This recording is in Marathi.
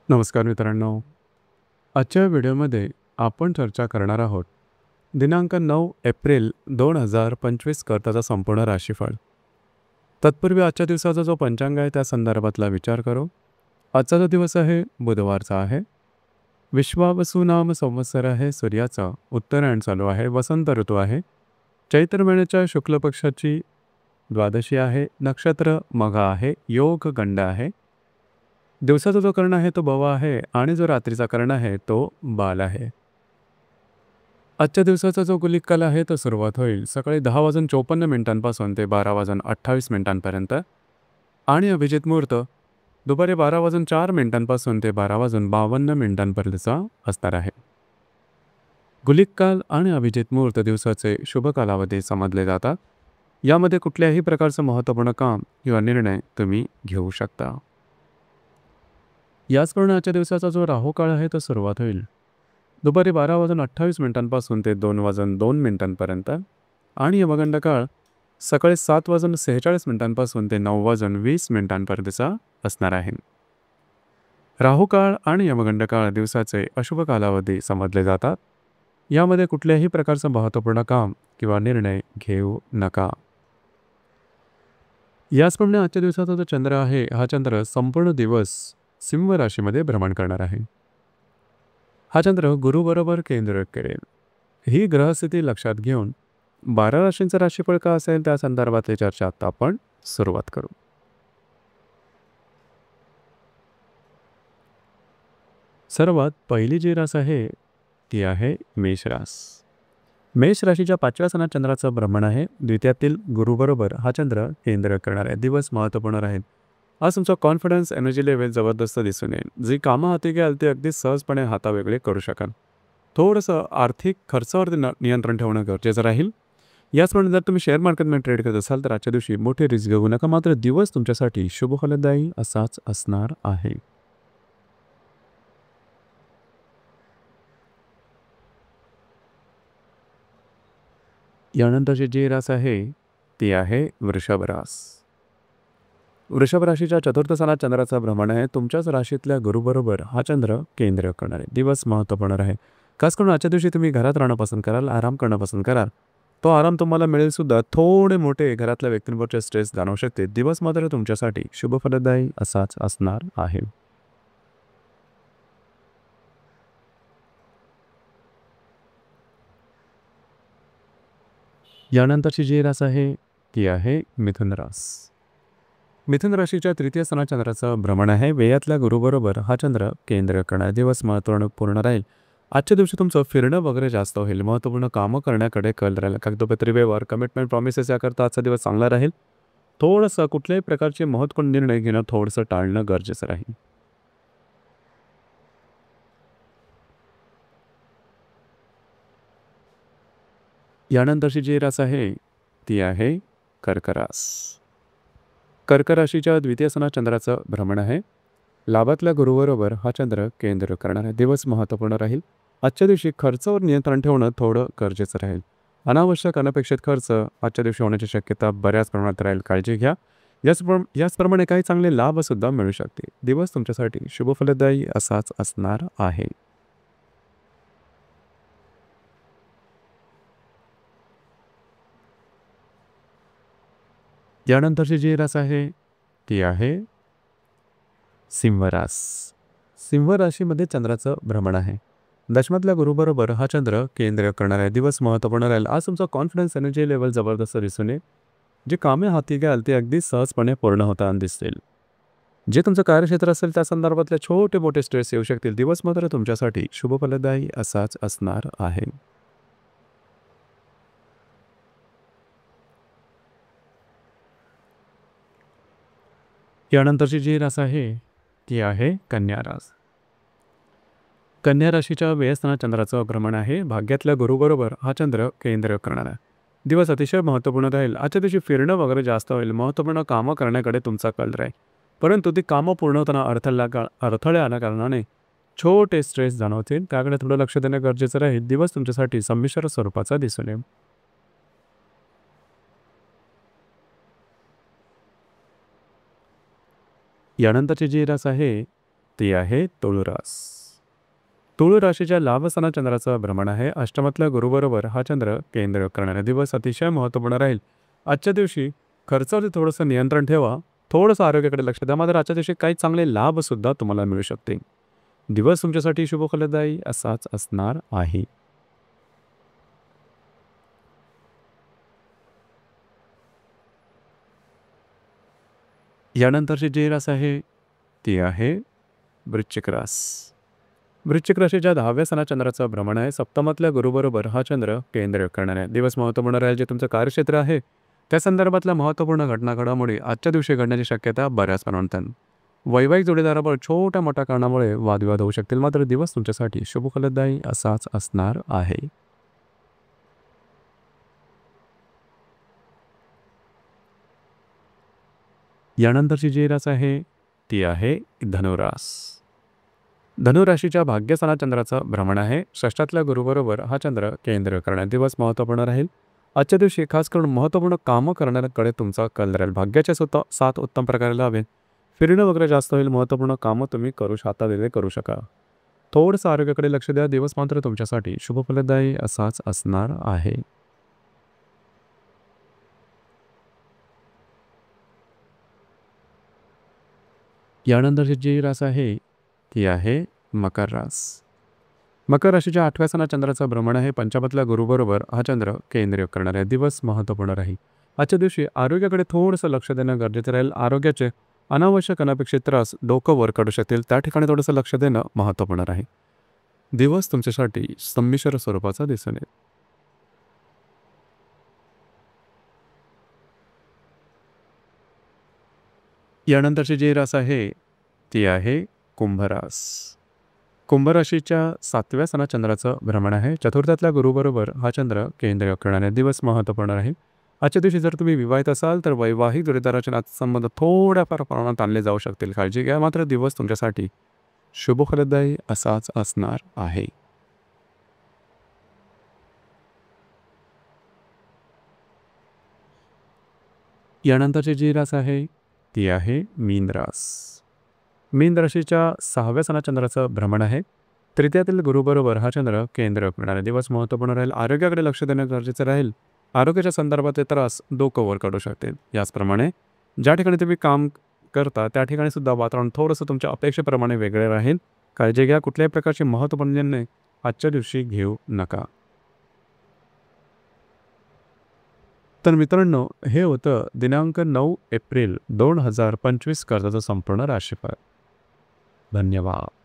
नमस्कार मित्रांनो. आजच्या व्हिडिओमध्ये आपण चर्चा करणार आहोत दिनांक 9 एप्रिल 2025 करताचा संपूर्ण राशीफळ. तत्पूर्वी आजच्या दिवसाचा जो पंचांग आहे त्या संदर्भातला विचार करू. आजचा जो दिवस आहे बुधवारचा आहे. विश्वावसु नाम संवत्सर आहे. सूर्याचा उत्तरायण चालू आहे. वसंत ऋतू आहे. चैत्र महिन्याच्या शुक्ल पक्षाची द्वादशी आहे. नक्षत्र मघा आहे. योग गंड आहे. दिवसाचा जो कर्ण आहे तो भवा आहे आणि जो रात्रीचा कर्ण आहे तो बाल आहे. आजच्या दिवसाचा जो गुलिक काल आहे तो सुरुवात होईल सकाळी 10:54 ते 12:28 आणि अभिजित मुहूर्त दुपारी 12:04 ते 12:52 असणार आहे. गुलिक काल आणि अभिजित मुहूर्त दिवसाचे शुभ कालावधी समजले जातात. यामध्ये कुठल्याही प्रकारचं महत्त्वपूर्ण काम किंवा निर्णय तुम्ही घेऊ शकता. याचप्रमाणे आजच्या दिवसाचा जो राहुकाळ आहे तो सुरुवात होईल दुपारी 12:28 ते 2:02 आणि यमगंड काळ सकाळी 7:46 ते 9:20 असणार आहे. राहुकाळ आणि यमगंड काळ दिवसाचे अशुभ कालावधी समजले जातात. यामध्ये कुठल्याही प्रकारचं महत्त्वपूर्ण काम किंवा निर्णय घेऊ नका. याचप्रमाणे आजच्या दिवसाचा जो चंद्र आहे हा चंद्र संपूर्ण दिवस सिंह राशीमध्ये भ्रमण करणार आहे. हा चंद्र गुरुबरोबर केंद्र करेल. ही ग्रहस्थिती लक्षात घेऊन 12 राशींचं राशीफळ का असेल त्या संदर्भातली चर्चा आता आपण सुरुवात करू. सर्वात पहिली जी रास आहे ती आहे मेष रास. मेष राशीच्या 5व्या सणात चंद्राचं भ्रमण आहे. द्वितीयातील गुरुबरोबर हा चंद्र केंद्र करणार आहे. दिवस महत्त्वपूर्ण राहील. आज तुमचा कॉन्फिडन्स एनर्जी लेवल जबरदस्त दिसून येईल. जी कामं हाती घ्याल ते अगदी सहजपणे हातावेगळे करू शकाल. थोडंसं आर्थिक खर्चावरती नियंत्रण ठेवणं गरजेचं राहील. याचप्रमाणे जर तुम्ही शेअर मार्केटमध्ये ट्रेड करत असाल तर आजच्या दिवशी मोठी रिस्क घेऊ नका. मात्र दिवस तुमच्यासाठी शुभ फलदायी असाच असणार आहे. यानंतरची जी रास आहे ती आहे वृषभ रास. वृषभ राशीच्या 4थ्या सणात चंद्राचा भ्रमण आहे. तुमच्याच राशीतल्या गुरुबरोबर हा चंद्र केंद्र करणार आहे. दिवस महत्त्वपूर्ण आहे. खास करून आजच्या दिवशी तुम्ही घरात राहणं पसंत कराल, आराम करणं पसंत कराल. तो आराम तुम्हाला मिळेल सुद्धा. थोडे मोठे घरातल्या व्यक्तींवरचे स्ट्रेस जाणवू शकते. दिवस मात्र तुमच्यासाठी शुभ फलदायी असाच असणार आहे. यानंतरची जी रास आहे ती आहे मिथुन रास. मिथुन राशीच्या 3य सणात चंद्राचं भ्रमण आहे. व्ययातल्या गुरुबरोबर हा चंद्र केंद्र करणार. दिवस महत्त्वपूर्ण राहील. आजच्या दिवशी तुमचं फिरणं वगैरे जास्त होईल. महत्त्वपूर्ण कामं करण्याकडे कल राहील. कागदोपत्री व्यवहार, कमिटमेंट, प्रॉमिसेस याकरता आजचा दिवस चांगला राहील. थोडंसं कुठल्याही प्रकारचे महत्त्वपूर्ण निर्णय घेणं थोडंसं टाळणं गरजेचं राहील. यानंतरची जी रास आहे ती आहे कर्क रास. कर्क राशीच्या 2य सणात चंद्राचं भ्रमण आहे. लाभातल्या गुरुबरोबर हा चंद्र केंद्र करणार आहे. दिवस महत्त्वपूर्ण राहील. आजच्या दिवशी खर्चावर नियंत्रण ठेवणं थोडं गरजेचं राहील. अनावश्यक अनपेक्षित खर्च आजच्या दिवशी होण्याची शक्यता बऱ्याच प्रमाणात राहील. काळजी घ्या. याचप्रमाणे काही चांगले लाभसुद्धा मिळू शकते. दिवस तुमच्यासाठी शुभ फलदायी असाच असणार आहे. यानंतरची जी रास आहे ती आहे सिंह रास. सिंह राशीमध्ये चंद्राचं भ्रमण आहे. दशमातल्या गुरुबरोबर हा चंद्र केंद्र करणार आहे. दिवस महत्त्वपूर्ण राहील. आज तुमचा कॉन्फिडन्स एनर्जी लेवल जबरदस्त दिसून येईल. जे कामे हाती घ्याल ते अगदी सहजपणे पूर्ण होताना दिसतील. जे तुमचं कार्यक्षेत्र असेल त्या संदर्भातले छोटे मोठे स्ट्रेस येऊ शकतील. दिवस मात्र तुमच्यासाठी शुभ फलदायी असाच असणार आहे. यानंतरची जी रास आहे ती आहे कन्या रास. कन्या राशीच्या व्ययस्थानात चंद्राचं भ्रमण आहे. भाग्यातल्या गुरुबरोबर हा चंद्र केंद्र करणार आहे. दिवस अतिशय महत्त्वपूर्ण राहील. आजच्या दिवशी फिरणं वगैरे जास्त होईल. महत्त्वपूर्ण कामं करण्याकडे तुमचा कल राहील. परंतु ती कामं पूर्ण होताना अडथळे आल्याकारणाने छोटे स्ट्रेस जाणवतील. त्याकडे थोडं लक्ष देणं गरजेचं राहील. दिवस तुमच्यासाठी संमिश्र स्वरूपाचा दिसून येईल. यानंतरची जी रास आहे ती आहे तुळुरास. तुळू राशीच्या लाभस्थानात चंद्राचं भ्रमण आहे. अष्टमातल्या गुरुबरोबर हा चंद्र केंद्र करणारा दिवस अतिशय महत्त्वपूर्ण राहील. आजच्या दिवशी खर्चावरती थोडंसं नियंत्रण ठेवा. थोडंसं आरोग्याकडे लक्ष द्या. मात्र आजच्या दिवशी काही चांगले लाभसुद्धा तुम्हाला मिळू शकते. दिवस तुमच्यासाठी शुभ फलदायी असाच असणार आहे. यानंतरची जी रास आहे ती आहे वृश्चिक रास. वृश्चिक राशीच्या 10व्या स्थानात चंद्राचं भ्रमण आहे. सप्तमातल्या गुरुबरोबर हा चंद्र केंद्र करणार आहे. दिवस महत्त्वपूर्ण राहील. जे तुमचं कार्यक्षेत्र आहे त्या संदर्भातल्या महत्त्वपूर्ण घटना घडामोडी आजच्या दिवशी घडण्याची शक्यता बऱ्याच प्रमाणात आहे. वैवाहिक जोडीदाराबरोबर छोट्या मोठ्या कारणामुळे वादविवाद होऊ शकतील. मात्र दिवस तुमच्यासाठी शुभ फलदायी असाच असणार आहे. यानंतरची जी रास आहे ती आहे धनुरास. धनुराशीच्या भाग्यस्थानात चंद्राचं भ्रमण आहे. षष्ठातल्या गुरुबरोबर हा चंद्र केंद्र करण्यात दिवस महत्त्वपूर्ण राहील. आजच्या दिवशी खास करून महत्त्वपूर्ण कामं करणाऱ्यांकडे तुमचा कल राहील. भाग्याच्या साथ उत्तम प्रकारे लावेल. फिरणं वगैरे जास्त होईल. महत्त्वपूर्ण कामं तुम्ही हाताळलेले करू शका. थोडंसं आरोग्याकडे लक्ष द्या. दिवस मात्र तुमच्यासाठी शुभफलदायी असाच असणार आहे. यानंतरची जी रास आहे ती आहे मकर रास. मकर राशीच्या 8व्या स्थानात चंद्राचं भ्रमण आहे. पंचमातल्या गुरुबरोबर हा चंद्र केंद्र करणारा दिवस महत्त्वपूर्ण राहील. आजच्या दिवशी आरोग्याकडे थोडंसं लक्ष देणं गरजेचं राहील. आरोग्याचे अनावश्यक अनपेक्षित त्रास डोकं वर काढू शकतील. त्या ठिकाणी थोडंसं लक्ष देणं महत्त्वपूर्ण राहील. दिवस तुमच्यासाठी संमिश्र स्वरूपाचा दिसून येईल. यानंतरची जी रास आहे ती आहे कुंभरास. कुंभराशीच्या 7व्या स्थानात चंद्राचं भ्रमण आहे. चतुर्थातल्या गुरुबरोबर हा चंद्र केंद्र करणारे दिवस महत्त्वपूर्ण राहील. आजच्या दिवशी जर तुम्ही विवाहित असाल तर वैवाहिक जोडीदाराचे नातेसंबंध थोड्याफार प्रमाणात आणले जाऊ शकतील. काळजी घ्या. मात्र दिवस तुमच्यासाठी शुभ फलदायी असाच असणार आहे. यानंतरची जी रास आहे ती आहे मीन रास. मीन राशीच्या 6व्या स्थानात चंद्राचं भ्रमण आहे. तृतीयातील गुरुबरोबर हा चंद्र केंद्र करणारे दिवस महत्त्वपूर्ण राहील. आरोग्याकडे लक्ष देणं गरजेचं राहील. आरोग्याच्या संदर्भातले त्रास डोकं वर काढू शकतील. याचप्रमाणे ज्या ठिकाणी तुम्ही काम करता त्या ठिकाणी सुद्धा वातावरण थोडंसं तुमच्या अपेक्षेप्रमाणे वेगळे राहील. काळजी घ्या. कुठल्याही प्रकारचे महत्त्वपूर्ण निर्णय आजच्या दिवशी घेऊ नका. तर मित्रांनो, हे होतं दिनांक 9 एप्रिल 2025 कर्जाचं संपूर्ण राशीफळ. धन्यवाद.